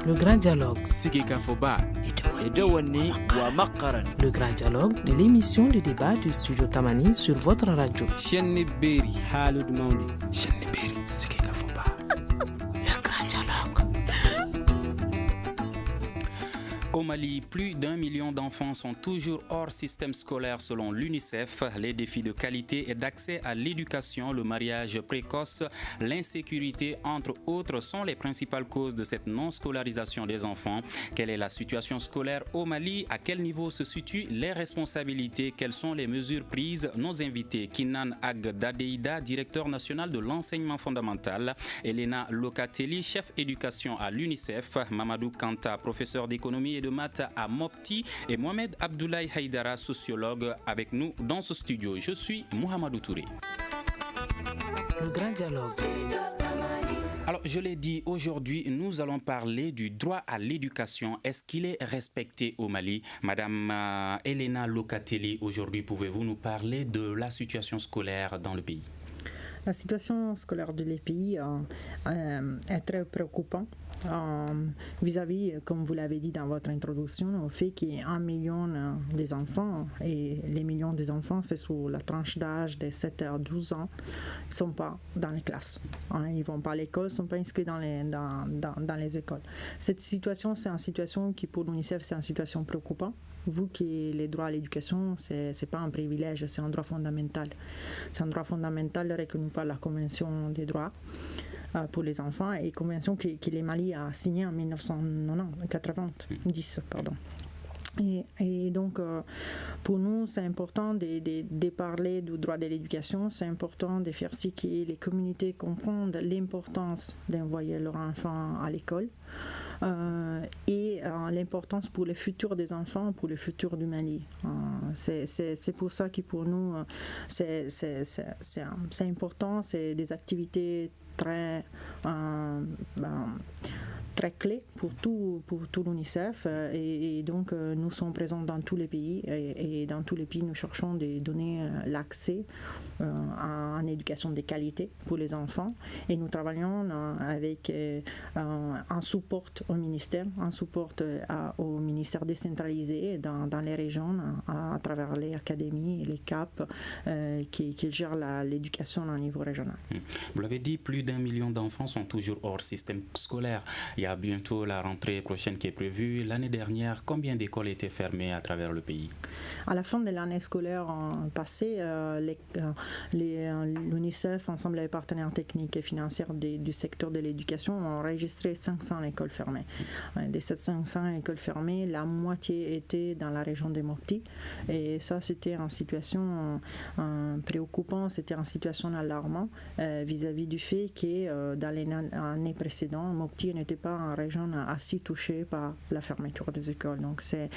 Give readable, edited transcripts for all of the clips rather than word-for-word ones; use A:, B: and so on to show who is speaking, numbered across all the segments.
A: Le grand dialogue.
B: Sigeka Foba.
A: Le grand dialogue de l'émission de débat du studio Tamani sur votre radio.
C: Chenni Beri Halud Mauni.
B: Chenni Beri Sigeka Foba.
A: Le grand dialogue.
D: Au Mali, plus d'1 million d'enfants sont toujours hors système scolaire selon l'UNICEF. Les défis de qualité et d'accès à l'éducation, le mariage précoce, l'insécurité, entre autres, sont les principales causes de cette non-scolarisation des enfants. Quelle est la situation scolaire au Mali? À quel niveau se situent les responsabilités? Quelles sont les mesures prises? Nos invités, Kinan Ag Dadeida, directeur national de l'enseignement fondamental, Elena Locatelli, chef éducation à l'UNICEF, Mamadou Kanta, professeur d'économie et de maths à Mopti, et Mohamed Abdoulaye Haïdara, sociologue, avec nous dans ce studio. Je suis Mohamedou Touré.
A: Le grand dialogue.
D: Alors, je l'ai dit, aujourd'hui, nous allons parler du droit à l'éducation. Est-ce qu'il est respecté au Mali? Madame Elena Locatelli, aujourd'hui, pouvez-vous nous parler de la situation scolaire dans le pays?
E: La situation scolaire de les pays est très préoccupante vis-à-vis, comme vous l'avez dit dans votre introduction, au fait qu'il y a 1 million des enfants, et les millions des enfants, c'est sous la tranche d'âge de 7 à 12 ans, ils ne sont pas dans les classes. Ils ne vont pas à l'école, ils ne sont pas inscrits dans les écoles. Cette situation, c'est une situation qui, pour l'UNICEF, c'est une situation préoccupante. Vu que les droits à l'éducation, ce n'est pas un privilège, c'est un droit fondamental. C'est un droit fondamental reconnu par la Convention des droits pour les enfants, et convention que le Mali a signée en 1990. Et donc, pour nous, c'est important de parler du droit de l'éducation. C'est important de faire ce que les communautés comprennent l'importance d'envoyer leurs enfants à l'école. Et l'importance pour le futur des enfants, pour le futur du Mali. C'est pour ça que pour nous, c'est important, c'est des activités très clés pour tout l'UNICEF, et donc nous sommes présents dans tous les pays, et dans tous les pays nous cherchons de donner l'accès à une éducation de qualité pour les enfants, et nous travaillons avec un support au ministère, au ministère décentralisé dans les régions, à travers les académies et les CAP qui gèrent l'éducation au niveau régional.
D: Vous l'avez dit, plus d'1 million d'enfants sont toujours hors système scolaire. Il y a bientôt la rentrée prochaine qui est prévue. L'année dernière, combien d'écoles étaient fermées à travers le pays?
E: À la fin de l'année scolaire passée, l'UNICEF, ensemble avec les partenaires techniques et financiers du secteur de l'éducation, ont enregistré 500 écoles fermées. De ces 500 écoles fermées, la moitié était dans la région de Mopti. Et ça, c'était une situation préoccupante, c'était une situation alarmante vis-à-vis du fait que dans les années précédentes, Mopti n'était pas une région assez touchée par la fermeture des écoles. Donc c'est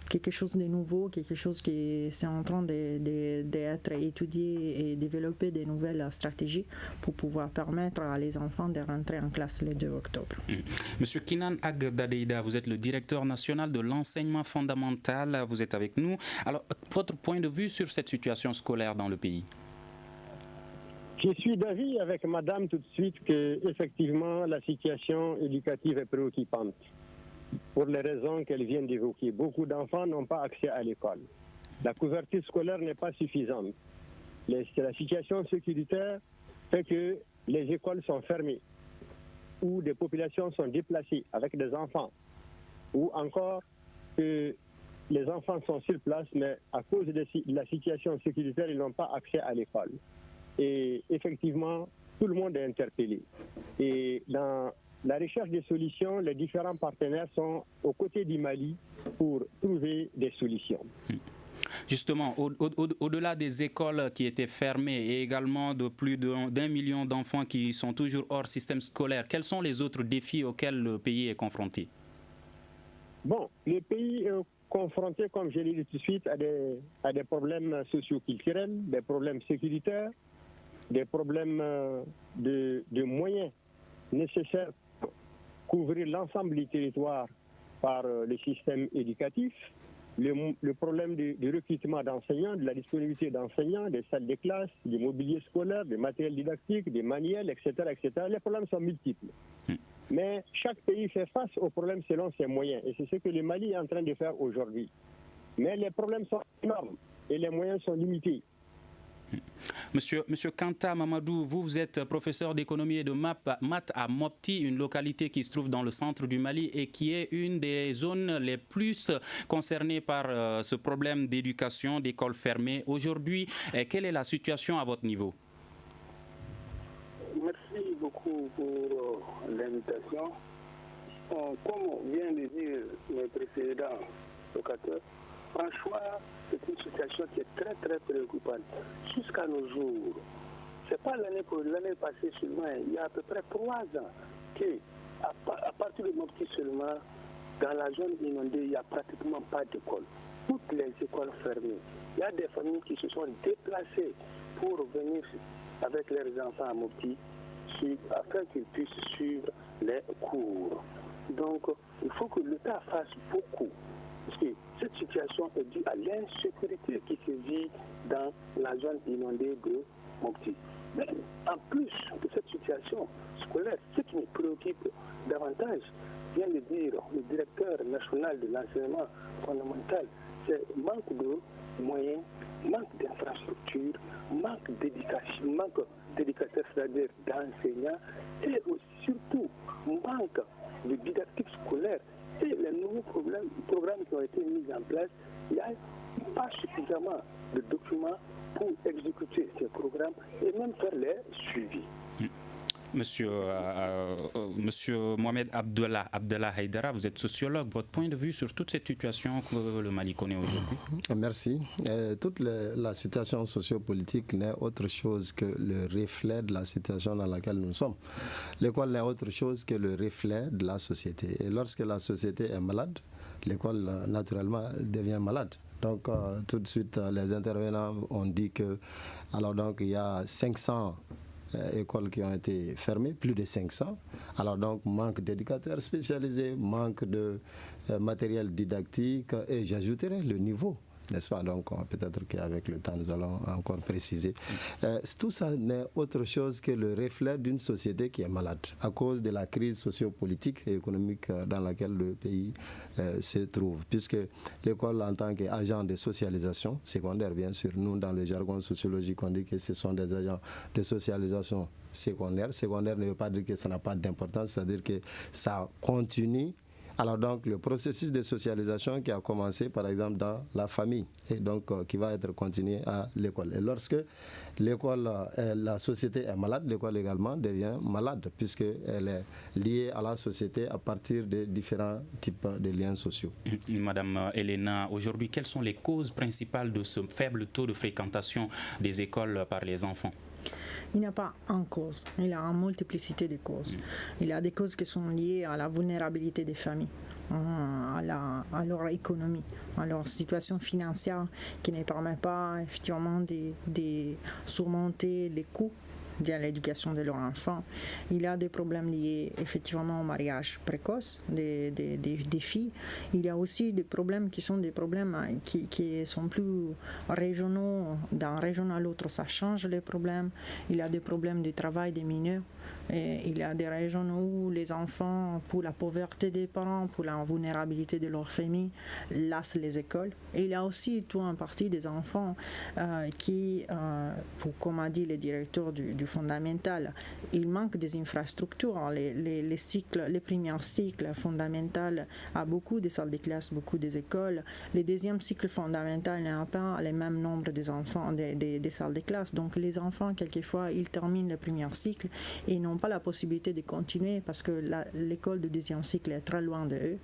E: quelque chose de nouveau, quelque chose qui est en train d'être étudié et développer de nouvelles stratégies pour pouvoir permettre à les enfants de rentrer en classe le 2 octobre.
D: Monsieur Kinan Ag Dadeida, vous êtes le directeur national de l'enseignement fondamental, vous êtes avec nous. Alors, votre point de vue sur cette situation scolaire dans le pays?
F: Je suis d'avis avec madame tout de suite que effectivement la situation éducative est préoccupante pour les raisons qu'elle vient d'évoquer. Beaucoup d'enfants n'ont pas accès à l'école. La couverture scolaire n'est pas suffisante. La situation sécuritaire fait que les écoles sont fermées, ou des populations sont déplacées avec des enfants, ou encore que les enfants sont sur place, mais à cause de la situation sécuritaire, ils n'ont pas accès à l'école. Et effectivement, tout le monde est interpellé. Et dans la recherche des solutions, les différents partenaires sont aux côtés du Mali pour trouver des solutions.
D: Justement, au-delà des écoles qui étaient fermées et également de plus d'1 million d'enfants qui sont toujours hors système scolaire, quels sont les autres défis auxquels le pays est confronté?
F: Bon, le pays est confronté, comme je l'ai dit tout de suite, à des problèmes socio-culturels, des problèmes sécuritaires, des problèmes de moyens nécessaires pour couvrir l'ensemble du territoire par le système éducatif, le problème du recrutement d'enseignants, de la disponibilité d'enseignants, des salles de classe, du mobilier scolaire, des matériels didactiques, des manuels, etc., etc. Les problèmes sont multiples. Mais chaque pays fait face aux problèmes selon ses moyens. Et c'est ce que le Mali est en train de faire aujourd'hui. Mais les problèmes sont énormes et les moyens sont limités.
D: Monsieur Kanta Mamadou, vous êtes professeur d'économie et de maths à Mopti, une localité qui se trouve dans le centre du Mali et qui est une des zones les plus concernées par ce problème d'éducation, d'écoles fermées. Aujourd'hui, quelle est la situation à votre niveau?
G: Merci beaucoup pour l'invitation. Comme vient de dire mes précédents locataires, franchement, c'est une situation qui est très très préoccupante. Jusqu'à nos jours, c'est pas l'année passée seulement, il y a à peu près 3 ans qu'à partir de Mopti seulement, dans la zone inondée, il n'y a pratiquement pas d'école. Toutes les écoles fermées. Il y a des familles qui se sont déplacées pour venir avec leurs enfants à Mopti afin qu'ils puissent suivre les cours. Donc, il faut que l'État fasse beaucoup. Parce que cette situation est due à l'insécurité qui se vit dans la zone inondée de Mopti. Mais en plus de cette situation scolaire, ce qui me préoccupe davantage, vient de dire le directeur national de l'enseignement fondamental, c'est manque de moyens, manque d'infrastructures, manque d'éducateurs, c'est-à-dire d'enseignants, et aussi, surtout manque de didactique scolaire. Et les nouveaux programmes qui ont été mis en place, il n'y a pas suffisamment de documents pour exécuter ces programmes et même faire les suivis.
D: Monsieur Mohamed Abdallah Haïdara, vous êtes sociologue. Votre point de vue sur toute cette situation que le Mali connaît aujourd'hui?
H: Merci. Toute la situation sociopolitique n'est autre chose que le reflet de la situation dans laquelle nous sommes. L'école n'est autre chose que le reflet de la société. Et lorsque la société est malade, l'école naturellement devient malade. Donc tout de suite, les intervenants ont dit que alors donc il y a 500 écoles qui ont été fermées, plus de 500. Alors donc manque d'éducateurs spécialisés, manque de matériel didactique et j'ajouterai le niveau, n'est-ce pas? Donc peut-être qu'avec le temps nous allons encore préciser. Tout ça n'est autre chose que le reflet d'une société qui est malade à cause de la crise sociopolitique et économique dans laquelle le pays se trouve. Puisque l'école en tant qu'agent de socialisation secondaire, bien sûr, nous dans le jargon sociologique on dit que ce sont des agents de socialisation secondaire. Secondaire ne veut pas dire que ça n'a pas d'importance, c'est-à-dire que ça continue. Alors donc le processus de socialisation qui a commencé par exemple dans la famille et donc qui va être continué à l'école. Et lorsque l'école, la société est malade, l'école également devient malade puisqu'elle est liée à la société à partir de différents types de liens sociaux.
D: Madame Elena, aujourd'hui, quelles sont les causes principales de ce faible taux de fréquentation des écoles par les enfants?
E: Il n'y a pas une cause, il y a une multiplicité de causes. Il y a des causes qui sont liées à la vulnérabilité des familles, à leur économie, à leur situation financière qui ne permet pas effectivement de surmonter les coûts de l'éducation de leurs enfants. Il y a des problèmes liés effectivement au mariage précoce des filles. Il y a aussi des problèmes qui sont des problèmes qui sont plus régionaux. D'un région à l'autre, ça change les problèmes. Il y a des problèmes de travail des mineurs. Et il y a des régions où les enfants, pour la pauvreté des parents, pour la vulnérabilité de leur famille, lassent les écoles. Et il y a aussi tout un partie des enfants qui, comme a dit le directeur du fondamental, il manque des infrastructures. Les cycles, les premiers cycles fondamentaux a beaucoup de salles de classe, beaucoup des écoles. Les deuxièmes cycles fondamentaux n'ont pas le même nombre des enfants, des salles de classe. Donc les enfants, quelquefois, ils terminent le premier cycle et n'ont pas la possibilité de continuer parce que l'école de deuxième cycle est très loin d'eux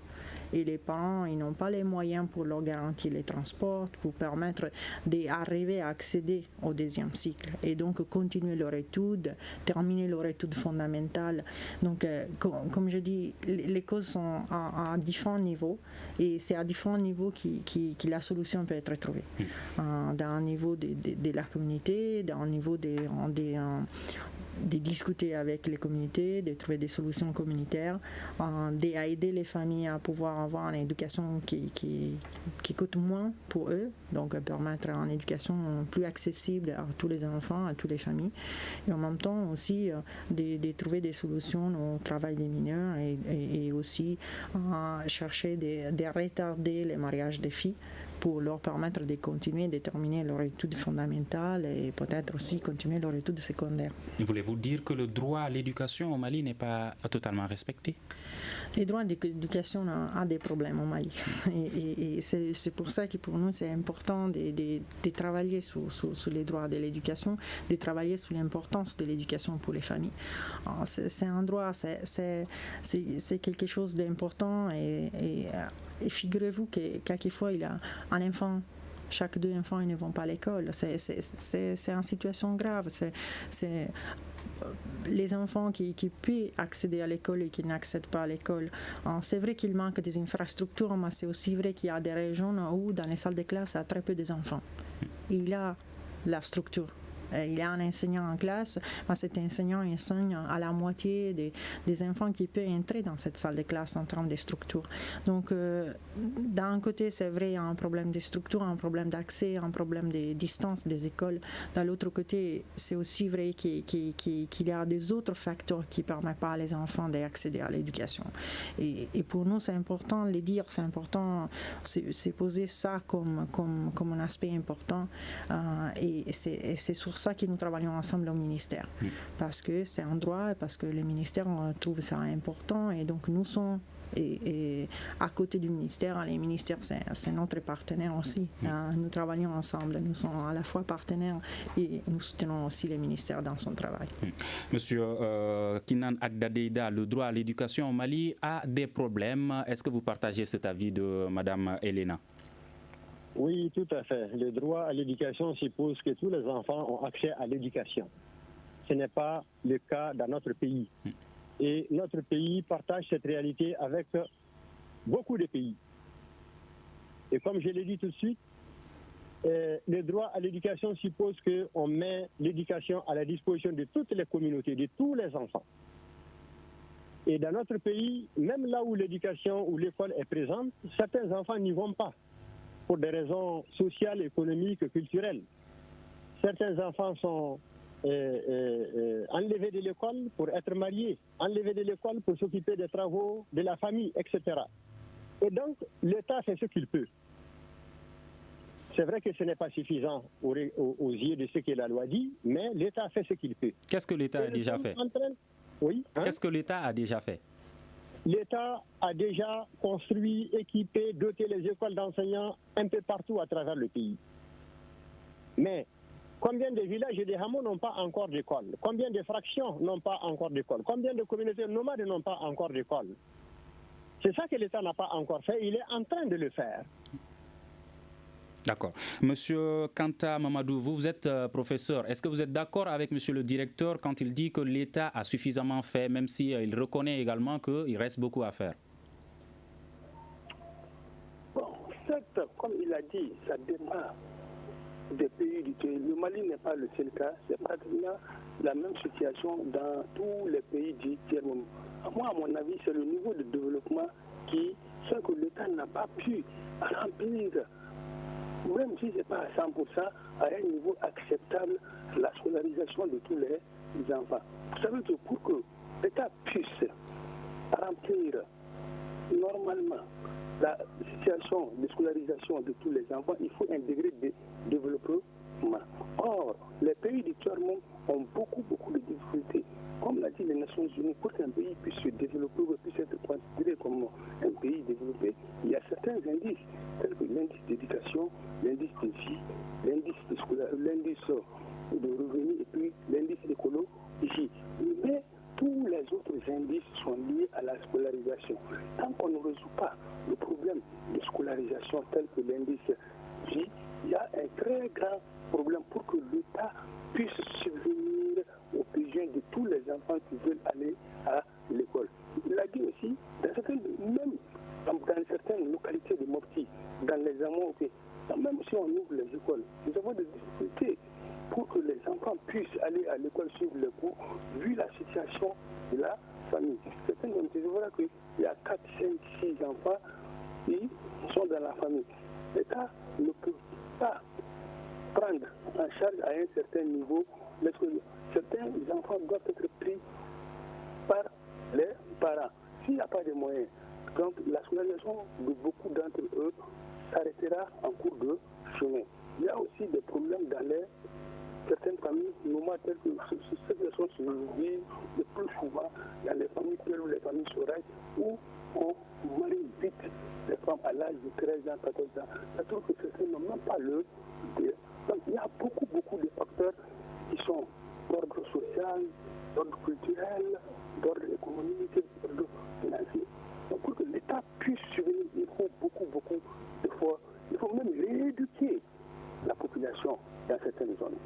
E: et les parents ils n'ont pas les moyens pour leur garantir les transports, pour permettre d'arriver à accéder au deuxième cycle et donc continuer leur étude, terminer leur étude fondamentale. Donc comme je dis, les causes sont à différents niveaux et c'est à différents niveaux que la solution peut être trouvée. D'un niveau de la communauté, d'un niveau de discuter avec les communautés, de trouver des solutions communautaires, d'aider les familles à pouvoir avoir une éducation qui coûte moins pour eux, donc permettre une éducation plus accessible à tous les enfants, à toutes les familles, et en même temps aussi de trouver des solutions au travail des mineurs et aussi chercher de retarder les mariages des filles pour leur permettre de continuer de terminer leur études fondamentales et peut-être aussi continuer leur études secondaires.
D: Voulez-vous dire que le droit à l'éducation au Mali n'est pas totalement respecté?
E: Les droits d'éducation ont des problèmes au Mali. Et c'est pour ça que pour nous, c'est important de travailler sur les droits de l'éducation, de travailler sur l'importance de l'éducation pour les familles. C'est un droit, c'est quelque chose d'important et figurez-vous que quelquefois, il y a un enfant. Chaque 2 enfants ils ne vont pas à l'école. C'est une situation grave. C'est les enfants qui peuvent accéder à l'école et qui n'accèdent pas à l'école. C'est vrai qu'il manque des infrastructures, mais c'est aussi vrai qu'il y a des régions où dans les salles de classe, il y a très peu d'enfants. Il y a la structure. Il y a un enseignant en classe, mais cet enseignant enseigne à la moitié des enfants qui peuvent entrer dans cette salle de classe en termes de structure. Donc, d'un côté, c'est vrai, il y a un problème de structure, un problème d'accès, un problème de distance des écoles. De l'autre côté, c'est aussi vrai qu'il y a des autres facteurs qui ne permettent pas aux enfants d'accéder à l'éducation. Et pour nous, c'est important de le dire, c'est important de poser ça comme un aspect important. Et c'est sur ça que nous travaillons ensemble au ministère, parce que c'est un droit, parce que le ministère trouve ça important, et donc nous sommes et à côté du ministère, les ministères c'est notre partenaire aussi. Nous travaillons ensemble, nous sommes à la fois partenaires et nous soutenons aussi le ministère dans son travail.
D: Monsieur Kinan Agdadeida, le droit à l'éducation au Mali a des problèmes. Est-ce que vous partagez cet avis de Madame Elena?
F: Oui, tout à fait. Le droit à l'éducation suppose que tous les enfants ont accès à l'éducation. Ce n'est pas le cas dans notre pays. Et notre pays partage cette réalité avec beaucoup de pays. Et comme je l'ai dit tout de suite, le droit à l'éducation suppose qu'on met l'éducation à la disposition de toutes les communautés, de tous les enfants. Et dans notre pays, même là où l'éducation ou l'école est présente, certains enfants n'y vont pas, pour des raisons sociales, économiques, culturelles. Certains enfants sont enlevés de l'école pour être mariés, enlevés de l'école pour s'occuper des travaux de la famille, etc. Et donc, l'État fait ce qu'il peut. C'est vrai que ce n'est pas suffisant aux yeux de ce que la loi dit, mais l'État fait ce qu'il peut.
D: Qu'est-ce que l'État a déjà fait?
F: Oui.
D: Qu'est-ce que l'État a déjà fait?
F: L'État a déjà construit, équipé, doté les écoles d'enseignants un peu partout à travers le pays. Mais combien de villages et de hameaux n'ont pas encore d'école? Combien de fractions n'ont pas encore d'école? Combien de communautés nomades n'ont pas encore d'école? C'est ça que l'État n'a pas encore fait. Il est en train de le faire.
D: D'accord. Monsieur Kanta Mamadou, vous êtes professeur. Est-ce que vous êtes d'accord avec monsieur le directeur quand il dit que l'État a suffisamment fait, même s'il reconnaît également qu'il reste beaucoup à faire?
G: Bon, certes, comme il a dit, ça dépend des pays du pays. Le Mali n'est pas le seul cas. C'est pratiquement la même situation dans tous les pays du tiers-monde. Moi, à mon avis, c'est le niveau de développement qui fait que l'État n'a pas pu remplir, même si ce n'est pas à 100%, à un niveau acceptable, la scolarisation de tous les enfants. Vous savez que pour que l'État puisse remplir normalement la situation de scolarisation de tous les enfants, il faut un degré de développement. Or, les pays du tiers-monde ont beaucoup de difficultés. Comme l'a dit les Nations Unies, pour qu'un pays puisse se développer, puisse être considéré comme un pays développé, il y a certains indices, tels que l'indice d'éducation, l'indice de vie, l'indice de revenus et puis l'indice d'écologie. Mais tous les autres indices sont liés à la scolarisation. Tant qu'on ne résout pas le problème de scolarisation tel que l'indice vie, il y a un très grand problème pour que l'État puisse subvenir aux besoins de tous les enfants qui veulent aller à l'école. Il a dit aussi, même dans certaines localités de Mopti, dans les hameaux, même si on ouvre les écoles, nous avons des difficultés pour que les enfants puissent aller à l'école suivre les cours familles. Certaines familles, je vois qu'il y a 4, 5, 6 enfants qui sont dans la famille. L'État ne peut pas prendre en charge à un certain niveau. Certains enfants doivent être pris par les parents. S'il n'y a pas de moyens, donc la scolarisation de beaucoup d'entre eux s'arrêtera en cours de chemin. Il y a aussi des problèmes dans certaines familles, nomades telles que ces personnes se vivent le plus souvent dans les familles telles ou les familles saurages où on marie vite les femmes à l'âge de 13 ans, 14 ans. Ça trouve que certains n'ont même pas le désir. Donc il y a beaucoup de facteurs qui sont d'ordre social, d'ordre culturel, d'ordre économique, d'ordre financier. Donc pour que l'État puisse subvenir, il faut beaucoup d'efforts. Il faut même rééduquer la population dans certaines zones.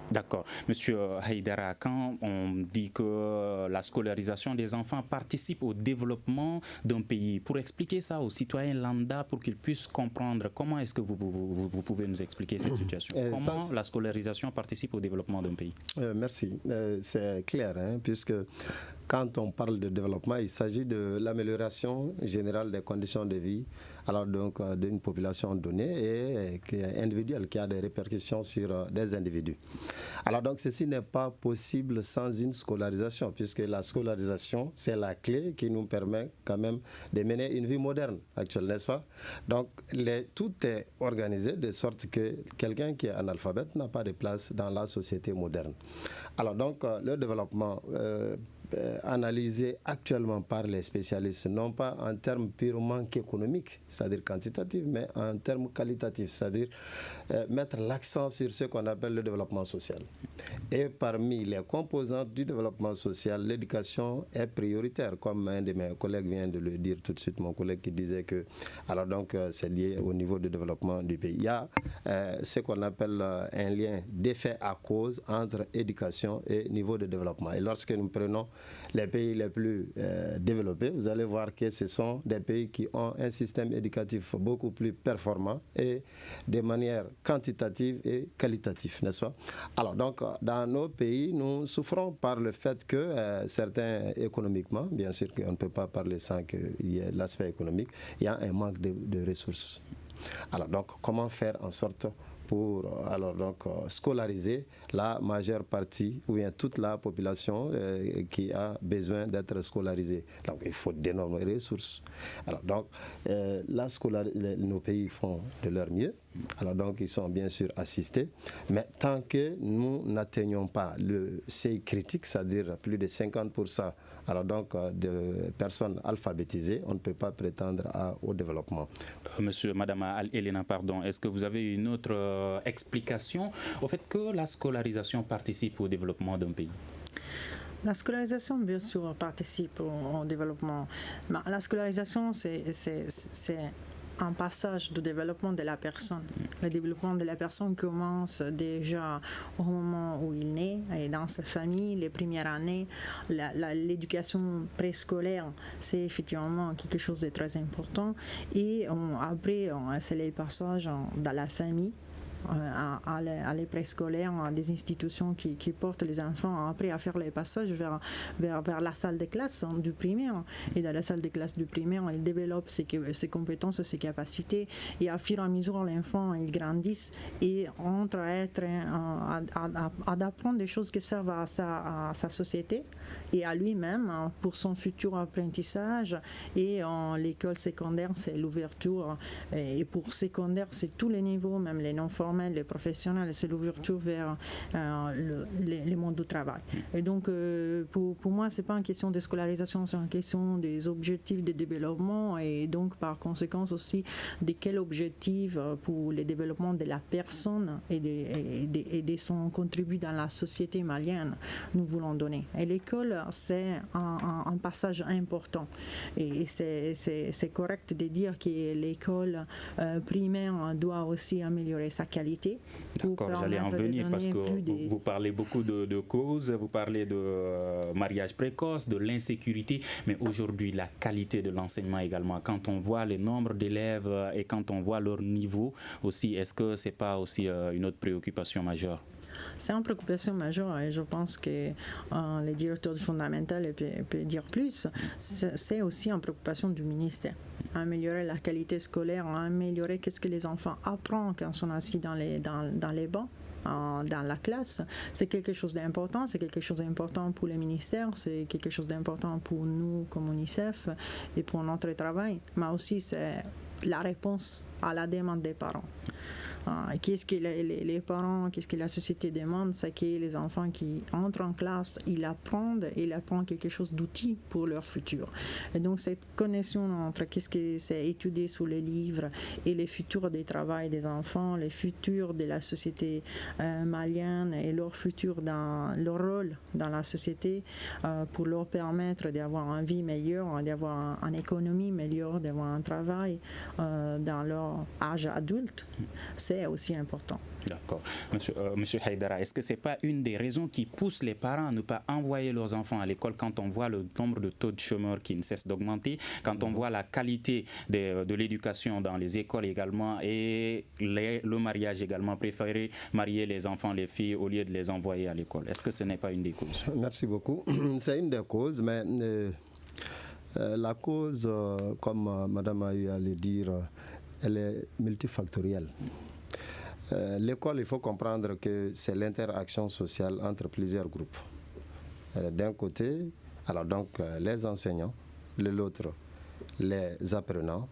D: D'accord. Monsieur Haïdara, quand on dit que la scolarisation des enfants participe au développement d'un pays, pour expliquer ça aux citoyens lambda, pour qu'ils puissent comprendre, comment est-ce que vous pouvez nous expliquer cette situation? Comment la scolarisation participe au développement d'un pays?
H: Merci. C'est clair, puisque quand on parle de développement, il s'agit de l'amélioration générale des conditions de vie, alors donc d'une population donnée et qui est individuelle, qui a des répercussions sur des individus. Alors donc ceci n'est pas possible sans une scolarisation, puisque la scolarisation, c'est la clé qui nous permet quand même de mener une vie moderne actuelle, n'est-ce pas? Donc tout est organisé de sorte que quelqu'un qui est analphabète n'a pas de place dans la société moderne. Alors donc le développement analysé actuellement par les spécialistes, non pas en termes purement qu'économiques, c'est-à-dire quantitatifs, mais en termes qualitatifs, c'est-à-dire mettre l'accent sur ce qu'on appelle le développement social. Et parmi les composantes du développement social, l'éducation est prioritaire, comme un de mes collègues vient de le dire tout de suite, mon collègue qui disait que, alors donc c'est lié au niveau du développement du pays. Il y a ce qu'on appelle un lien d'effet à cause entre éducation et niveau de développement. Et lorsque nous prenons les pays les plus développés, vous allez voir que ce sont des pays qui ont un système éducatif beaucoup plus performant et de manière quantitative et qualitative, n'est-ce pas? Alors donc, dans nos pays, nous souffrons par le fait que certains économiquement, bien sûr qu'on ne peut pas parler sans qu'il y ait l'aspect économique, il y a un manque de ressources. Alors donc, comment faire en sorte pour scolariser la majeure partie ou bien toute la population qui a besoin d'être scolarisée. Donc il faut d'énormes ressources. Alors donc nos pays font de leur mieux. Alors donc ils sont bien sûr assistés, mais tant que nous n'atteignons pas le seuil critique, c'est-à-dire plus de 50% alors donc de personnes alphabétisées, on ne peut pas prétendre au développement.
D: Madame Elena, pardon, est-ce que vous avez une autre explication au fait que la scolarisation participe au développement d'un pays?
E: La scolarisation, bien sûr, participe au développement. Mais la scolarisation, c'est un passage du développement de la personne. Le développement de la personne commence déjà au moment où il naît, et dans sa famille, les premières années. L'éducation préscolaire, c'est effectivement quelque chose de très important. Et après, c'est les passages dans la famille. À les préscolaires, à des institutions qui portent les enfants après à faire les passages vers la salle de classe du primaire. Et dans la salle de classe du primaire, ils développent ses compétences, ses capacités. Et à fur et à mesure, l'enfant, il grandit et entre à apprendre des choses qui servent à sa société et à lui-même pour son futur apprentissage. Et l'école secondaire, c'est l'ouverture. Et pour secondaire, c'est tous les niveaux, même les non formels, les professionnels, c'est l'ouverture vers le monde du travail. Et donc, pour moi, ce n'est pas une question de scolarisation, c'est une question des objectifs de développement et donc, par conséquent, aussi de quel objectif pour le développement de la personne et de son contribut dans la société malienne nous voulons donner. Et l'école, c'est un passage important. Et c'est correct de dire que l'école primaire doit aussi améliorer sa qualité.
D: D'accord, j'allais en venir parce que vous parlez beaucoup de causes, vous parlez de mariage précoce, de l'insécurité, mais aujourd'hui la qualité de l'enseignement également. Quand on voit le nombre d'élèves et quand on voit leur niveau aussi, est-ce que ce n'est pas aussi une autre préoccupation majeure?
E: C'est une préoccupation majeure et je pense que les directeurs fondamentaux peuvent dire plus. C'est aussi une préoccupation du ministère. Améliorer la qualité scolaire, améliorer qu'est-ce que les enfants apprennent quand ils sont assis dans les bancs. Dans la classe, c'est quelque chose d'important, c'est quelque chose d'important pour les ministères, c'est quelque chose d'important pour nous comme UNICEF et pour notre travail, mais aussi c'est la réponse à la demande des parents. Qu'est-ce que les parents, qu'est-ce que la société demande, c'est que les enfants qui entrent en classe, ils apprennent quelque chose d'outil pour leur futur. Et donc cette connexion entre qu'est-ce que c'est étudié sous les livres et les futurs des travail des enfants, les futurs de la société malienne et leur futur dans leur rôle dans la société pour leur permettre d'avoir une vie meilleure, d'avoir une économie meilleure, d'avoir un travail dans leur âge adulte, c'est aussi important.
D: D'accord. Monsieur Haïdara, est-ce que ce n'est pas une des raisons qui pousse les parents à ne pas envoyer leurs enfants à l'école quand on voit le nombre de taux de chômeurs qui ne cesse d'augmenter, quand on voit la qualité de l'éducation dans les écoles également et le mariage également, préférer marier les enfants, les filles au lieu de les envoyer à l'école? Est-ce que ce n'est pas une des causes?
H: Merci beaucoup. C'est une des causes, mais la cause, comme Madame a eu à le dire, elle est multifactorielle. L'école, il faut comprendre que c'est l'interaction sociale entre plusieurs groupes. D'un côté, alors donc les enseignants, de l'autre, les apprenants.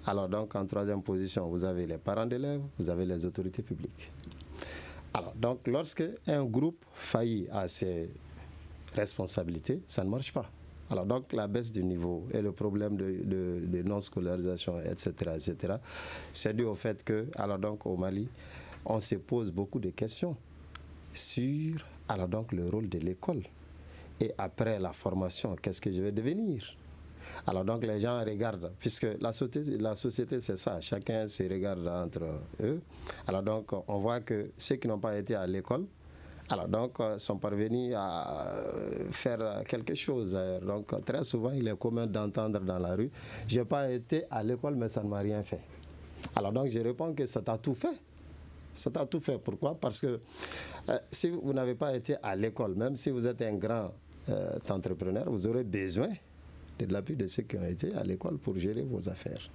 H: Alors donc en troisième position, vous avez les parents d'élèves, vous avez les autorités publiques. Alors donc lorsque un groupe faillit à ses responsabilités, ça ne marche pas. Alors donc la baisse du niveau et le problème de non-scolarisation, etc., c'est dû au fait que, alors donc au Mali, on se pose beaucoup de questions sur, alors donc le rôle de l'école. Et après la formation, qu'est-ce que je vais devenir? Alors donc les gens regardent, puisque la société c'est ça, chacun se regarde entre eux. Alors donc on voit que ceux qui n'ont pas été à l'école, alors donc sont parvenus à faire quelque chose. Donc très souvent il est commun d'entendre dans la rue, j'ai pas été à l'école mais ça ne m'a rien fait. Alors donc je réponds que ça t'a tout fait. Ça t'a tout fait. Pourquoi? Parce que si vous n'avez pas été à l'école, même si vous êtes un grand entrepreneur, vous aurez besoin de l'appui de ceux qui ont été à l'école pour gérer vos affaires.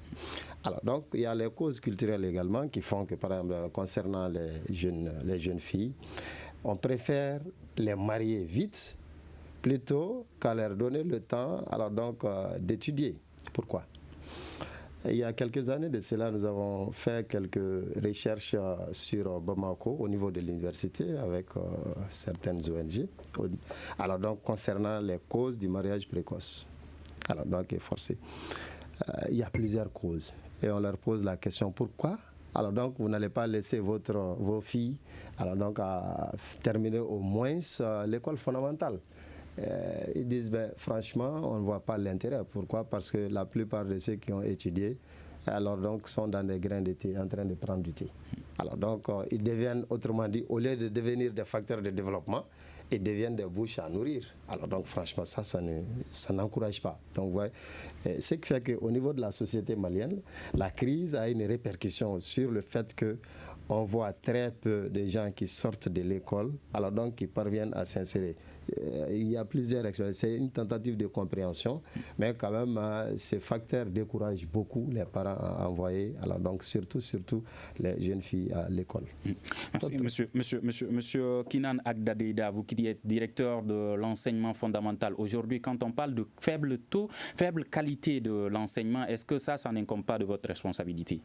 H: Alors donc il y a les causes culturelles également qui font que par exemple concernant les jeunes filles, on préfère les marier vite plutôt qu'à leur donner le temps alors donc d'étudier. Pourquoi? Il y a quelques années de cela, nous avons fait quelques recherches sur Bamako au niveau de l'université avec certaines ONG. Alors donc concernant les causes du mariage précoce. Alors donc forcé. Il y a plusieurs causes et on leur pose la question pourquoi? Alors donc vous n'allez pas laisser vos filles alors donc à terminer au moins l'école fondamentale. Ils disent franchement on ne voit pas l'intérêt. Pourquoi? Parce que la plupart de ceux qui ont étudié alors donc sont dans des grains de thé en train de prendre du thé. Alors donc ils deviennent, autrement dit, au lieu de devenir des facteurs de développement, ils deviennent des bouches à nourrir. Alors donc franchement ça n'encourage pas. Donc ouais, ce qui fait qu'au niveau de la société malienne, la crise a une répercussion sur le fait que on voit très peu de gens qui sortent de l'école, alors donc qui parviennent à s'insérer. Il y a plusieurs expériences, c'est une tentative de compréhension, mais quand même ces facteurs découragent beaucoup les parents à envoyer, alors donc surtout les jeunes filles à l'école.
D: Merci, monsieur Kinan Agdadeida, vous qui êtes directeur de l'enseignement fondamental. Aujourd'hui, quand on parle de faible qualité de l'enseignement, est-ce que ça n'incombe pas de votre responsabilité?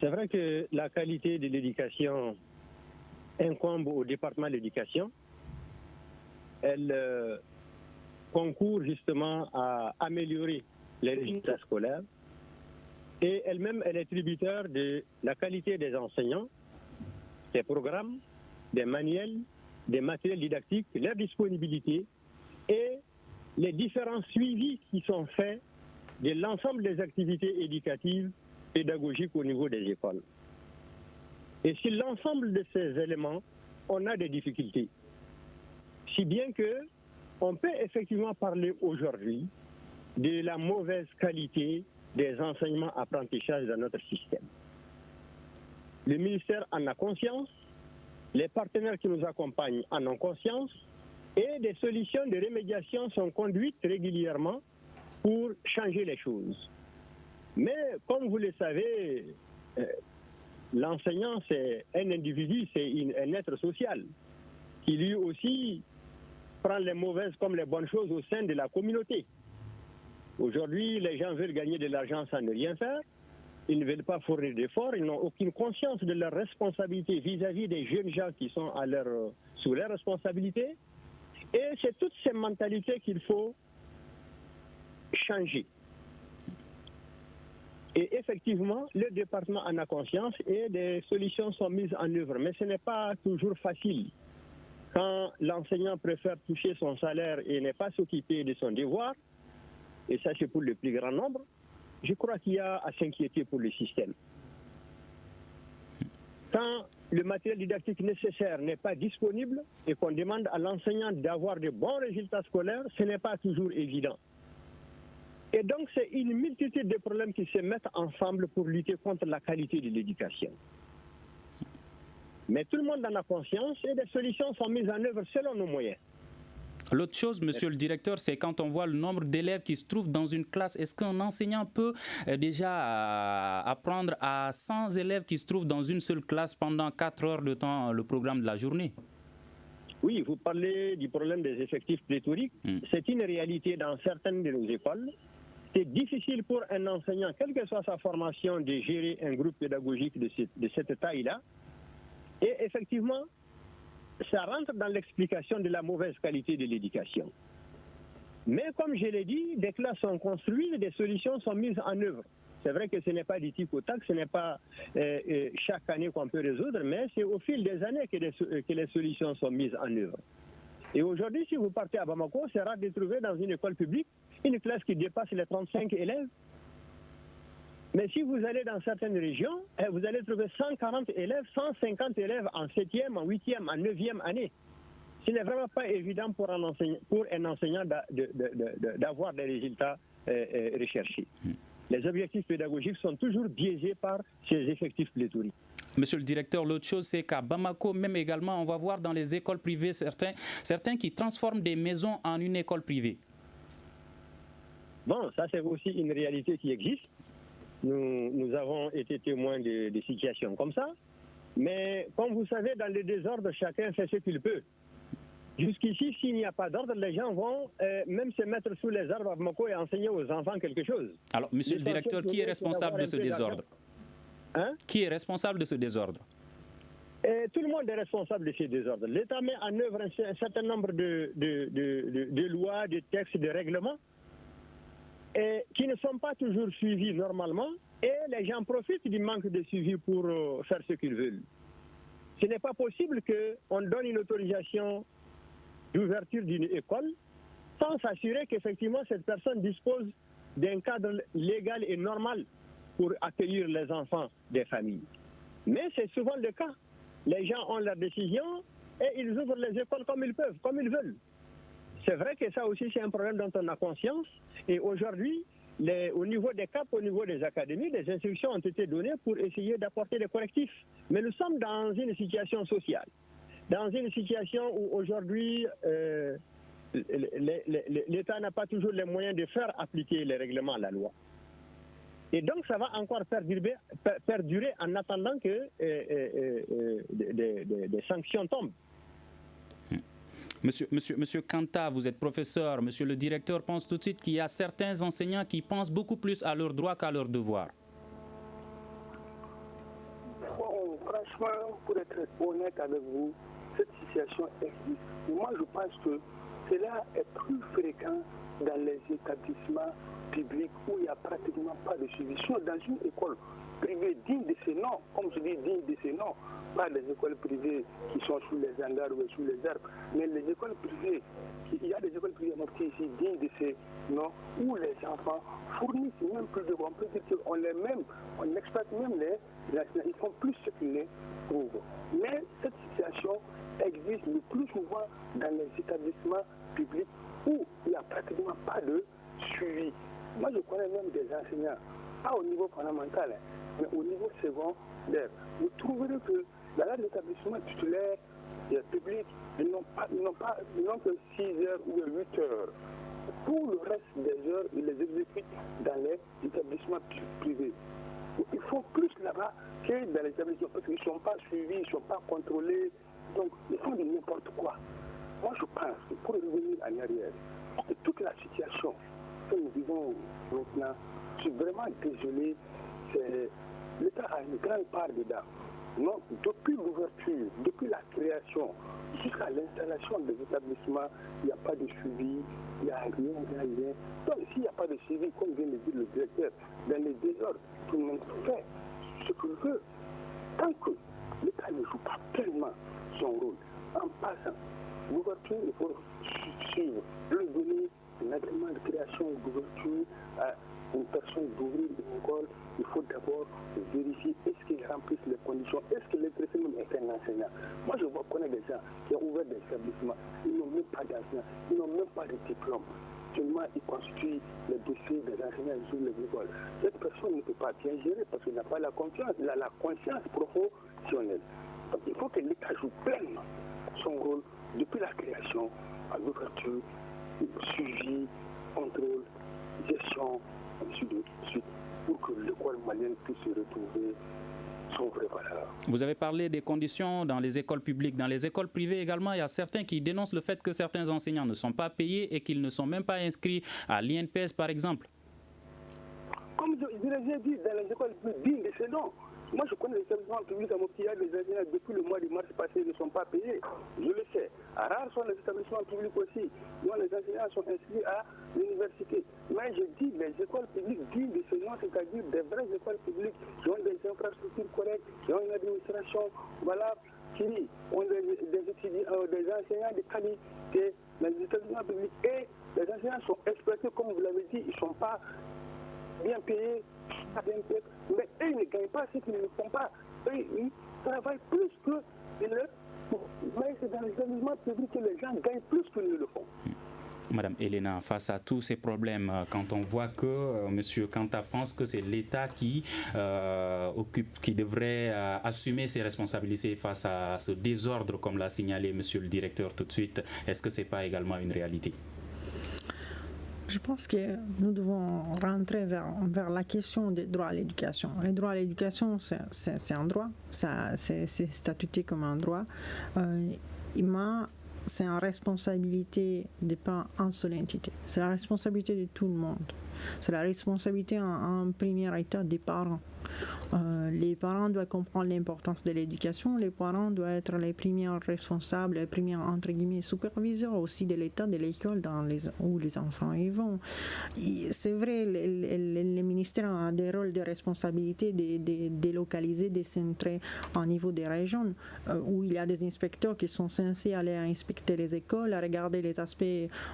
F: C'est vrai que la qualité de l'éducation incombe au département de l'éducation. Elle concourt justement à améliorer les résultats scolaires et elle-même, elle est tributaire de la qualité des enseignants, des programmes, des manuels, des matériels didactiques, leur disponibilité et les différents suivis qui sont faits de l'ensemble des activités éducatives pédagogiques au niveau des écoles. Et sur l'ensemble de ces éléments, on a des difficultés. Si bien que on peut effectivement parler aujourd'hui de la mauvaise qualité des enseignements apprentissages dans notre système. Le ministère en a conscience les partenaires qui nous accompagnent en ont conscience et des solutions de remédiation sont conduites régulièrement pour changer les choses. Mais comme vous le savez, l'enseignant, c'est un individu, c'est un être social qui lui aussi prend les mauvaises comme les bonnes choses au sein de la communauté. Aujourd'hui, les gens veulent gagner de l'argent sans ne rien faire. Ils ne veulent pas fournir d'efforts. Ils n'ont aucune conscience de leur responsabilité vis-à-vis des jeunes gens qui sont sous leur responsabilité. Et c'est toutes ces mentalités qu'il faut changer. Et effectivement, le département en a conscience et des solutions sont mises en œuvre. Mais ce n'est pas toujours facile. Quand l'enseignant préfère toucher son salaire et n'est pas s'occuper de son devoir, et ça c'est pour le plus grand nombre, je crois qu'il y a à s'inquiéter pour le système. Quand le matériel didactique nécessaire n'est pas disponible et qu'on demande à l'enseignant d'avoir de bons résultats scolaires, ce n'est pas toujours évident. Et donc c'est une multitude de problèmes qui se mettent ensemble pour lutter contre la qualité de l'éducation. Mais tout le monde en a conscience et des solutions sont mises en œuvre selon nos moyens.
D: L'autre chose, monsieur le directeur, c'est quand on voit le nombre d'élèves qui se trouvent dans une classe, est-ce qu'un enseignant peut déjà apprendre à 100 élèves qui se trouvent dans une seule classe pendant 4 heures de temps le programme de la journée?
F: Oui, vous parlez du problème des effectifs pléthoriques. C'est une réalité dans certaines de nos écoles. C'est difficile pour un enseignant, quelle que soit sa formation, de gérer un groupe pédagogique de cette taille-là. Et effectivement, ça rentre dans l'explication de la mauvaise qualité de l'éducation. Mais comme je l'ai dit, des classes sont construites, des solutions sont mises en œuvre. C'est vrai que ce n'est pas du tic au tac, ce n'est pas chaque année qu'on peut résoudre, mais c'est au fil des années que les solutions sont mises en œuvre. Et aujourd'hui, si vous partez à Bamako, c'est rare de trouver dans une école publique une classe qui dépasse les 35 élèves. Mais si vous allez dans certaines régions, vous allez trouver 140 élèves, 150 élèves en 7e, en 8e, en 9e année. Ce n'est vraiment pas évident pour un enseignant d'avoir des résultats recherchés. Les objectifs pédagogiques sont toujours biaisés par ces effectifs pléthoriques.
D: Monsieur le directeur, l'autre chose, c'est qu'à Bamako, même également, on va voir dans les écoles privées certains qui transforment des maisons en une école privée.
F: Bon, ça c'est aussi une réalité qui existe. Nous avons été témoins de situations comme ça. Mais comme vous savez, dans le désordre, chacun fait ce qu'il peut. Jusqu'ici, s'il n'y a pas d'ordre, les gens vont même se mettre sous les arbres à Bamako et enseigner aux enfants quelque chose.
D: Alors, monsieur le directeur, qui est responsable de ce désordre? Qui est responsable de ce désordre?
F: Tout le monde est responsable de ce désordre. L'État met en œuvre un certain nombre de lois, de textes, de règlements qui ne sont pas toujours suivis normalement et les gens profitent du manque de suivi pour faire ce qu'ils veulent. Ce n'est pas possible qu'on donne une autorisation d'ouverture d'une école sans s'assurer qu'effectivement cette personne dispose d'un cadre légal et normal pour accueillir les enfants des familles. Mais c'est souvent le cas. Les gens ont leur décision et ils ouvrent les écoles comme ils peuvent, comme ils veulent. C'est vrai que ça aussi c'est un problème dont on a conscience et aujourd'hui, au niveau des CAP, au niveau des académies, des instructions ont été données pour essayer d'apporter des correctifs. Mais nous sommes dans une situation sociale, dans une situation où aujourd'hui l'État n'a pas toujours les moyens de faire appliquer les règlements à la loi. Et donc ça va encore perdurer en attendant que des sanctions tombent.
D: Monsieur Kanta, vous êtes professeur. Monsieur le directeur pense tout de suite qu'il y a certains enseignants qui pensent beaucoup plus à leurs droits qu'à leurs devoirs.
G: Bon, franchement, pour être honnête avec vous, cette situation existe. Et moi, je pense que cela est plus fréquent dans les établissements publics où il n'y a pratiquement pas de suivi. Dans une école privée digne de ces noms, comme je dis digne de ces noms, pas des écoles privées qui sont sous les hangars ou sous les arbres, mais les écoles privées, il y a des écoles privées ici dignes de ces noms où les enfants fournissent même plus de, on peut dire qu'on les même, on exploite même ils font plus ce qu'ils les trouvent. Mais cette situation existe le plus souvent dans les établissements publics où il n'y a pratiquement pas de suivi. Moi, je connais même des enseignants, pas au niveau fondamental, mais au niveau secondaire. Vous trouverez que Dans l'établissement titulaire public, ils n'ont que 6 heures ou 8 heures. Pour le reste des heures, ils les exécutent dans les établissements privés. Ils font plus là-bas que dans les établissements parce qu'ils ne sont pas suivis, ils ne sont pas contrôlés. Donc, ils font de n'importe quoi. Moi, je pense que pour revenir en arrière, toute la situation que nous vivons maintenant, je suis vraiment désolé. L'État a une grande part dedans. Non, depuis l'ouverture, depuis la création, jusqu'à l'installation des établissements, il n'y a pas de suivi, il n'y a rien. Donc s'il n'y a pas de suivi, comme vient de dire le directeur, dans les désordres, tout le monde fait ce qu'il veut. Tant que l'État ne joue pas pleinement son rôle, en passant l'ouverture, il faut suivre, le donner un agrément de création d'ouverture à une personne d'ouvrir une école, il faut d'abord vérifier est-ce qu'ils remplissent les conditions, est-ce que l'intéressé même est un enseignant. Moi, je connais des gens qui ont ouvert des établissements, ils n'ont même pas d'enseignants, ils n'ont même pas de diplôme. Seulement, ils constituent les dossiers des enseignants sur les écoles. Cette personne ne peut pas bien gérer parce qu'il n'a pas la confiance, il a la conscience professionnelle. Donc, il faut que l'État joue pleinement son rôle depuis la création à l'ouverture, suivi, contrôle, gestion, ainsi de suite, pour que l'école malienne puisse se retrouver son vrai valeur.
D: Vous avez parlé des conditions dans les écoles publiques. Dans les écoles privées également, il y a certains qui dénoncent le fait que certains enseignants ne sont pas payés et qu'ils ne sont même pas inscrits à l'INPS, par exemple.
G: Comme je l'ai dit, dans les écoles dignes de ce nom. Moi, je connais les établissements publics à Mopia, les enseignants depuis le mois de mars passé ne sont pas payés. Je le sais. Rares sont les établissements publics aussi, dont les enseignants sont inscrits à l'université. Mais je dis les écoles publiques dignes de ce nom, c'est-à-dire des vraies écoles publiques qui ont des infrastructures correctes, qui ont une administration valable, qui ont des étudiants, des enseignants de qualité, les établissements publics. Et les enseignants sont exploités, comme vous l'avez dit, ils ne sont pas bien payés, mais eux ils ne gagnent pas ce qu'ils ne font pas. Eux, ils travaillent plus que mais c'est dans les établissements publics que les gens gagnent plus qu'ils ne le font.
D: Madame Elena, face à tous ces problèmes, quand on voit que M. Kanta pense que c'est l'État qui devrait assumer ses responsabilités face à ce désordre, comme l'a signalé M. le directeur tout de suite, est-ce que ce n'est pas également une réalité?
E: Je pense que nous devons rentrer vers la question des droits à l'éducation. Les droits à l'éducation, c'est un droit, c'est statuté comme un droit. C'est une responsabilité de pas une seule entité. C'est la responsabilité de tout le monde. C'est la responsabilité en premier état des parents. Les parents doivent comprendre l'importance de l'éducation. Les parents doivent être les premiers responsables, les premiers entre guillemets superviseurs aussi de l'état de l'école où les enfants y vont. C'est vrai, le ministère a des rôles de responsabilité de délocaliser, de centrer au niveau des régions où il y a des inspecteurs qui sont censés aller inspecter les écoles, à regarder les aspects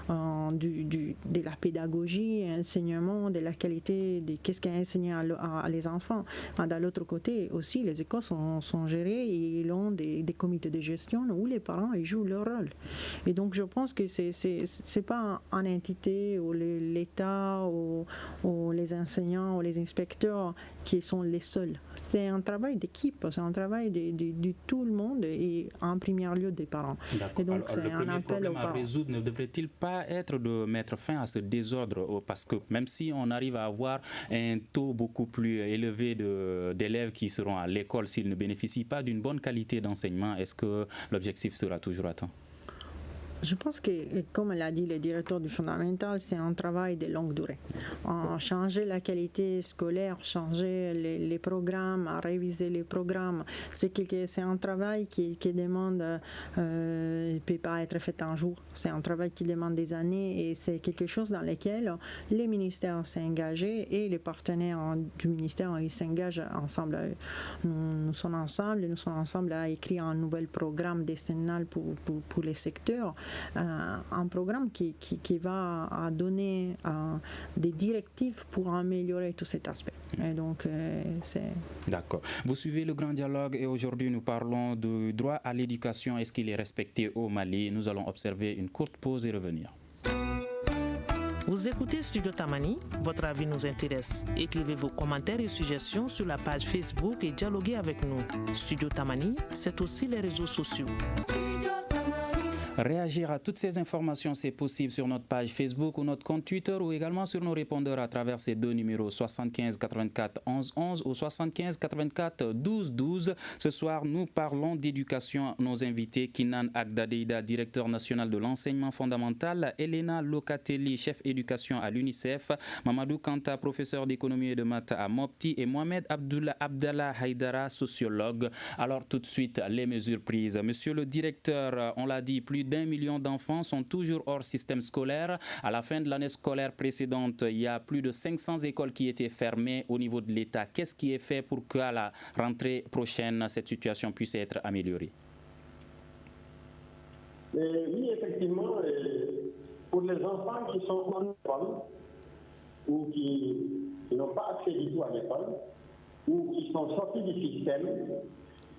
E: de la pédagogie, enseignement, de la qualité, de qu'est-ce qu'est enseigné à les enfants. De l'autre côté aussi, les écoles sont gérées et ils ont des comités de gestion où les parents ils jouent leur rôle. Et donc je pense que c'est pas une entité ou l'État ou les enseignants ou les inspecteurs qui sont les seuls. C'est un travail d'équipe, c'est un travail de tout le monde et en premier lieu des parents.
D: D'accord.
E: Et donc
D: alors, le premier problème à résoudre ne devrait-il pas être de mettre fin à ce désordre? Parce que même si on arrive à avoir un taux beaucoup plus élevé d'élèves qui seront à l'école, s'ils ne bénéficient pas d'une bonne qualité d'enseignement, est-ce que l'objectif sera toujours atteint?
E: Je pense que, comme l'a dit le directeur du fondamental, c'est un travail de longue durée. Changer la qualité scolaire, changer les programmes, réviser les programmes, c'est un travail qui demande, ne peut pas être fait un jour. C'est un travail qui demande des années et c'est quelque chose dans lequel les ministères s'est engagés et les partenaires du ministère ils s'engagent ensemble. Nous sommes ensemble à écrire un nouvel programme décennal pour les secteurs. Un programme qui va donner des directives pour améliorer tout cet aspect. Et donc, c'est...
D: D'accord. Vous suivez le grand dialogue et aujourd'hui nous parlons du droit à l'éducation. Est-ce qu'il est respecté au Mali? Nous allons observer une courte pause et revenir.
A: Vous écoutez Studio Tamani, votre avis nous intéresse. Écrivez vos commentaires et suggestions sur la page Facebook et dialoguez avec nous. Studio Tamani, c'est aussi les réseaux sociaux.
D: Réagir à toutes ces informations, c'est possible sur notre page Facebook ou notre compte Twitter ou également sur nos répondeurs à travers ces deux numéros 75 84 11 11 ou 75 84 12 12. Ce soir, nous parlons d'éducation. Nos invités, Kinan Agdadeida, directeur national de l'enseignement fondamental, Elena Lokateli, chef éducation à l'UNICEF, Mamadou Kanta, professeur d'économie et de maths à Mopti et Mohamed Abdallah Haïdara, sociologue. Alors tout de suite, les mesures prises. Monsieur le directeur, on l'a dit, plus d'1 million d'enfants sont toujours hors système scolaire. À la fin de l'année scolaire précédente, il y a plus de 500 écoles qui étaient fermées au niveau de l'État. Qu'est-ce qui est fait pour qu'à la rentrée prochaine, cette situation puisse être améliorée?
F: Oui, effectivement, pour les enfants qui sont en école ou qui n'ont pas accès du tout à l'école ou qui sont sortis du système,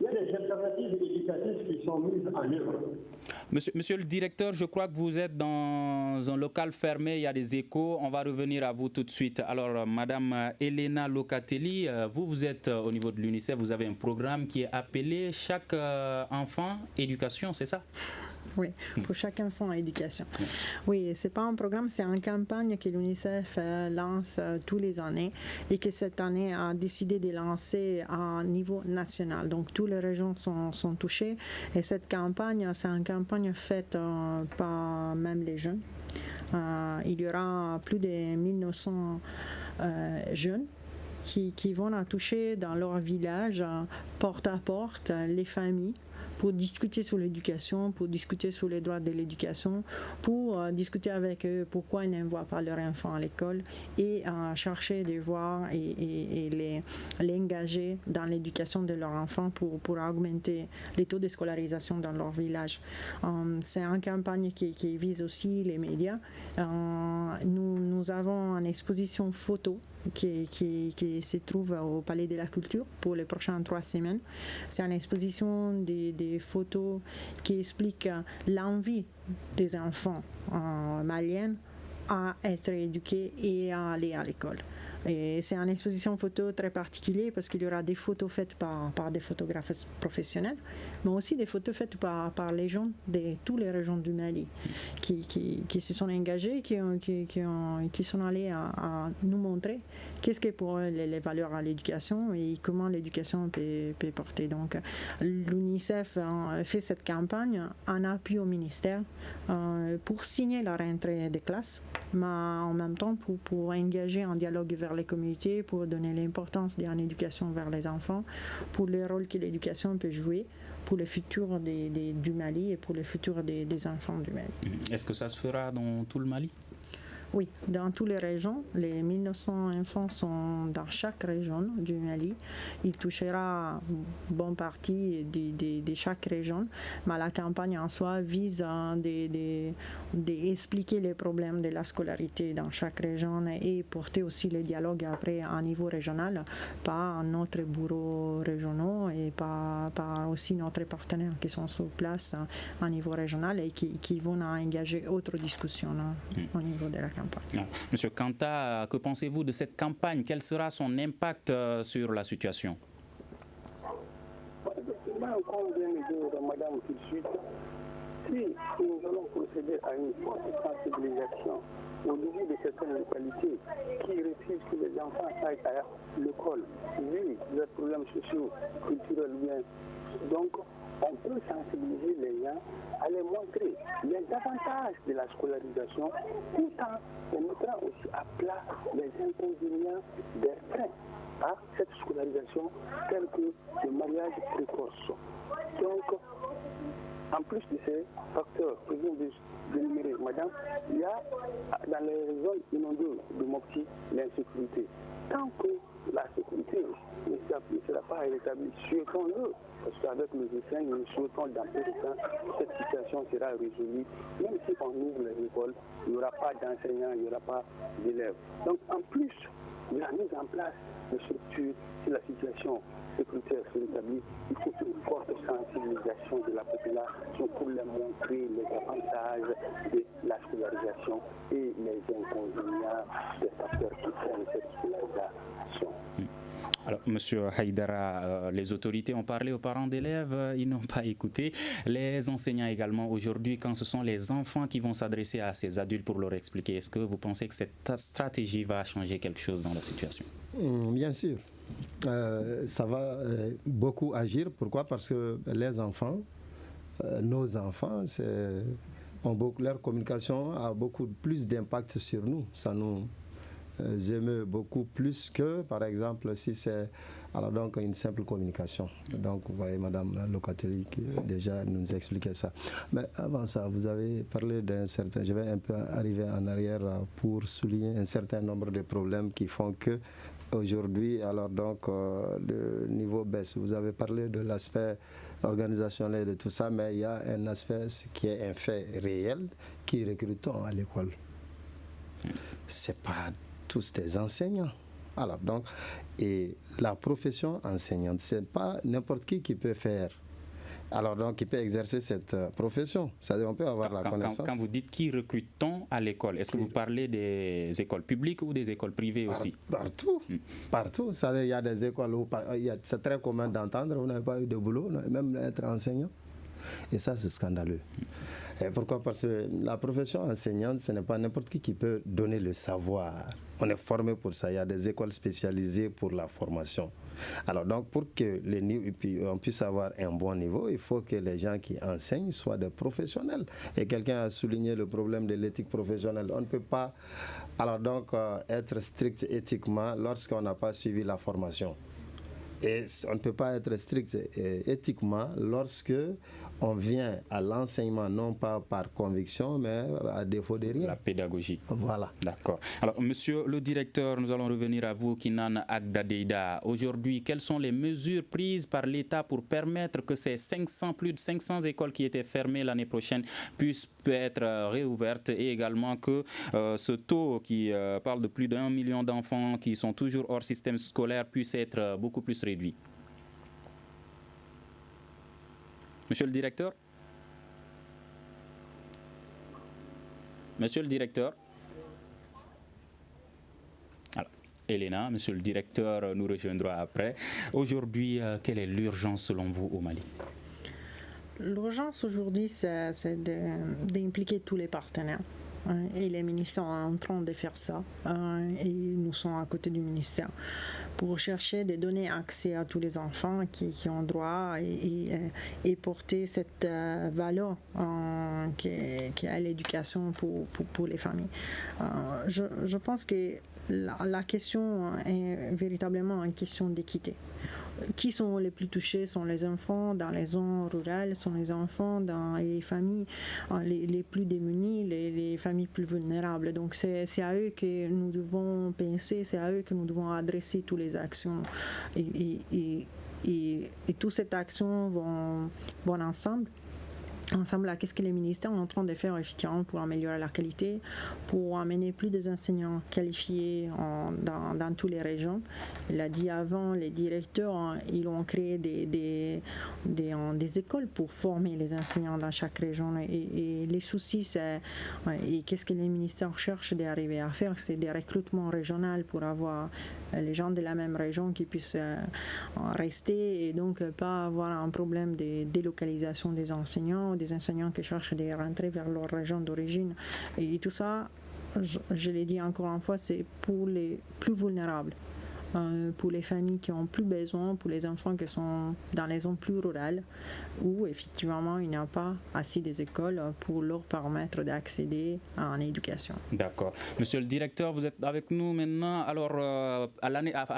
F: il y a des alternatives éducatives qui sont mises en œuvre.
D: Monsieur le directeur, je crois que vous êtes dans un local fermé, il y a des échos. On va revenir à vous tout de suite. Alors, Madame Elena Lokateli, vous êtes au niveau de l'UNICEF, vous avez un programme qui est appelé Chaque enfant éducation, c'est ça?
E: Oui, pour chaque enfant à éducation. Oui, ce n'est pas un programme, c'est une campagne que l'UNICEF lance tous les années et que cette année a décidé de lancer à niveau national. Donc, toutes les régions sont touchées et cette campagne, c'est une campagne faite par même les jeunes. Il y aura plus de 1900 jeunes qui vont toucher dans leur village, porte à porte, les familles, pour discuter sur l'éducation, pour discuter sur les droits de l'éducation, pour discuter avec eux pourquoi ils n'envoient pas leurs enfants à l'école et chercher des voies et les engager dans l'éducation de leurs enfants pour augmenter les taux de scolarisation dans leur village. C'est une campagne qui vise aussi les médias. Nous avons une exposition photo qui se trouve au Palais de la Culture pour les prochaines 3 semaines. C'est une exposition des photos qui expliquent l'envie des enfants maliens à être éduqués et à aller à l'école. Et c'est une exposition photo très particulière parce qu'il y aura des photos faites par des photographes professionnels, mais aussi des photos faites par les gens de toutes les régions du Mali qui se sont engagés, qui sont allés à nous montrer qu'est-ce que pour eux les valeurs à l'éducation et comment l'éducation peut porter. Donc l'UNICEF fait cette campagne en appui au ministère pour signer la rentrée des classes, mais en même temps pour engager un dialogue vers les communautés, pour donner l'importance de l'éducation vers les enfants, pour le rôle que l'éducation peut jouer pour le futur du Mali et pour le futur des enfants du Mali.
D: Est-ce que ça se fera dans tout le Mali?
E: Oui, dans toutes les régions. Les 1900 enfants sont dans chaque région du Mali. Il touchera une bonne partie de chaque région, mais la campagne en soi vise à expliquer les problèmes de la scolarité dans chaque région et porter aussi le dialogue après à niveau régional par notre bureau régionaux et par aussi notre partenaires qui sont sur place à niveau régional et qui vont engager autres discussions au niveau de la campagne.
D: Monsieur Kanta, que pensez-vous de cette campagne? Quel sera son impact sur la situation?
G: Comme vient de dire madame tout de suite, si nous allons procéder à une forte sensibilisation au niveau de certaines localités qui refusent que les enfants aillent à l'école, vu leurs problèmes sociaux, culturels, bien, donc on peut sensibiliser les gens à les montrer les avantages de la scolarisation tout en mettant aussi à plat les inconvénients des freins à cette scolarisation tels que le mariage précoce. Donc, en plus de ces facteurs que vient d'énumérer madame, il y a dans les zones inondées de Mopti l'insécurité. Tant que la sécurité ne sera pas rétablie, souhaitons-le, parce qu'avec le dessin, nous souhaitons dans peu de temps que cette situation sera résolue. Même si on ouvre les écoles, il n'y aura pas d'enseignants, il n'y aura pas d'élèves. Donc en plus de la mise en place de structures, si la situation sécuritaire se rétablit, il faut une forte sensibilisation de la population pour leur montrer les avantages de la scolarisation et les inconvénients. il y a des facteurs qui freinent cette scolarisation.
D: Alors, Monsieur Haïdara, les autorités ont parlé aux parents d'élèves, ils n'ont pas écouté. Les enseignants également, aujourd'hui, quand ce sont les enfants qui vont s'adresser à ces adultes pour leur expliquer, est-ce que vous pensez que cette stratégie va changer quelque chose dans la situation?
H: Bien sûr. Ça va beaucoup agir. Pourquoi? Parce que les enfants, nos enfants, leur communication a beaucoup plus d'impact sur nous. Ça nous émeut beaucoup plus que, par exemple, si c'est alors donc une simple communication. Donc, vous voyez, Madame Locatelli qui déjà nous expliquait ça. Mais avant ça, vous avez parlé d'un certain... Je vais un peu arriver en arrière pour souligner un certain nombre de problèmes qui font que aujourd'hui, alors donc, le niveau baisse. Vous avez parlé de l'aspect organisationnel de tout ça, mais il y a un aspect qui est un fait réel, qui recrutons à l'école. C'est pas tous des enseignants. Alors donc, et la profession enseignante, c'est pas n'importe qui peut faire. Alors donc, qui peut exercer cette profession. C'est-à-dire, on peut avoir la connaissance.
D: Quand vous dites qui recrute-t-on à l'école, est-ce que vous parlez des écoles publiques ou des écoles privées aussi?
H: Partout. Partout. C'est-à-dire, il y a des écoles où c'est très commun d'entendre, vous n'avez pas eu de boulot, même être enseignant. Et ça, c'est scandaleux. Et pourquoi? Parce que la profession enseignante, ce n'est pas n'importe qui peut donner le savoir. On est formé pour ça. Il y a des écoles spécialisées pour la formation. Alors donc, pour que on puisse avoir un bon niveau, il faut que les gens qui enseignent soient des professionnels. Et quelqu'un a souligné le problème de l'éthique professionnelle. On ne peut pas alors donc être strict éthiquement lorsqu'on n'a pas suivi la formation. Et on ne peut pas être strict éthiquement lorsque on vient à l'enseignement non pas par conviction, mais à défaut de rien.
D: La pédagogie.
H: Voilà.
D: D'accord. Alors, monsieur le directeur, nous allons revenir à vous, Kinan Agdadeida. Aujourd'hui, quelles sont les mesures prises par l'État pour permettre que ces plus de 500 écoles qui étaient fermées l'année prochaine puissent être réouvertes et également que ce taux qui parle de plus d'1 million d'enfants qui sont toujours hors système scolaire puisse être beaucoup plus réduit? Monsieur le directeur? Monsieur le directeur? Alors, Elena, monsieur le directeur nous rejoindra après. Aujourd'hui, quelle est l'urgence selon vous au Mali?
E: L'urgence aujourd'hui, c'est d'impliquer tous les partenaires. Et les ministères sont en train de faire ça. Et nous sommes à côté du ministère pour chercher de donner accès à tous les enfants qui ont droit et porter cette valeur qui est à l'éducation pour les familles. Je pense que la question est véritablement une question d'équité. Qui sont les plus touchés sont les enfants dans les zones rurales, sont les enfants dans les familles les plus démunies, les familles plus vulnérables. Donc c'est à eux que nous devons penser, c'est à eux que nous devons adresser toutes les actions. Et toutes ces actions vont ensemble. Ensemble, qu'est-ce que les ministères sont en train de faire effectivement pour améliorer la qualité, pour amener plus d'enseignants qualifiés dans toutes les régions. Il l'a dit avant, les directeurs, ils ont créé des écoles pour former les enseignants dans chaque région. Et les soucis, c'est et qu'est-ce que les ministères cherchent d'arriver à faire, c'est des recrutements régionaux pour avoir les gens de la même région qui puissent rester et donc pas avoir un problème de délocalisation des enseignants qui cherchent à rentrer vers leur région d'origine. Et tout ça, je l'ai dit encore une fois, c'est pour les plus vulnérables. Pour les familles qui ont plus besoin, pour les enfants qui sont dans les zones plus rurales où effectivement il n'y a pas assez des écoles pour leur permettre d'accéder à une éducation.
D: D'accord. Monsieur le directeur, vous êtes avec nous maintenant. Alors, à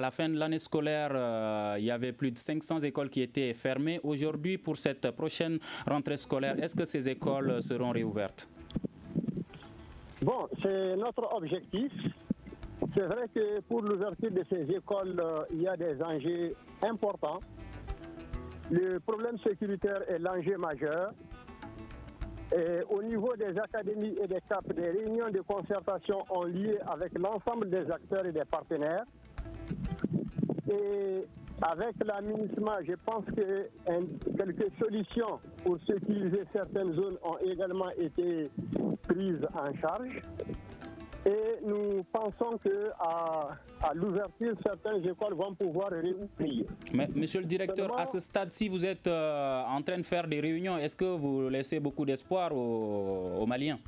D: la fin de l'année scolaire, il y avait plus de 500 écoles qui étaient fermées. Aujourd'hui, pour cette prochaine rentrée scolaire, est-ce que ces écoles seront réouvertes?
F: Bon, c'est notre objectif. C'est vrai que pour l'ouverture de ces écoles, il y a des enjeux importants. Le problème sécuritaire est l'enjeu majeur. Et au niveau des académies et des CAP, des réunions de concertation ont lieu avec l'ensemble des acteurs et des partenaires. Et avec la MINUSMA, je pense que quelques solutions pour sécuriser certaines zones ont également été prises en charge. Et nous pensons qu'à l'ouverture, certaines écoles vont pouvoir réouvrir.
D: Mais, monsieur le directeur, à ce stade-ci, vous êtes en train de faire des réunions. Est-ce que vous laissez beaucoup d'espoir aux Maliens?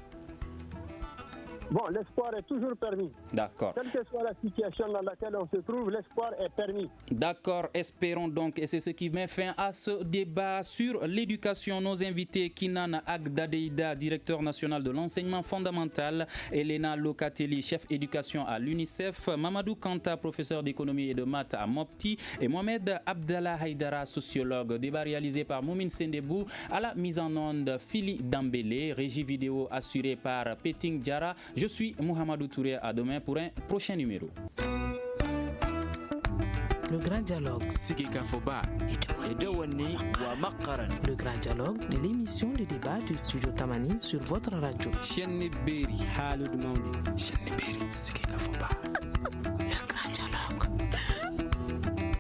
F: Bon, l'espoir est toujours permis.
D: D'accord.
F: Quelle que soit la situation dans laquelle on se trouve, l'espoir est permis.
D: D'accord, espérons donc, et c'est ce qui met fin à ce débat sur l'éducation. Nos invités, Kinan Agdadeida, directeur national de l'enseignement fondamental, Elena Locatelli, chef éducation à l'UNICEF, Mamadou Kanta, professeur d'économie et de maths à Mopti, et Mohamed Abdallah Haïdara, sociologue. Débat réalisé par Moumine Sendebou, à la mise en onde Fili Dambélé, régie vidéo assurée par Peting Diara. Je suis Mohamedou Touré, à demain pour un prochain numéro.
A: Le grand dialogue. Le grand dialogue de l'émission de débat du studio Tamani sur votre radio.
C: Shenni Beri Halud Maundi.
B: Shenni Beri Siki Kafoba.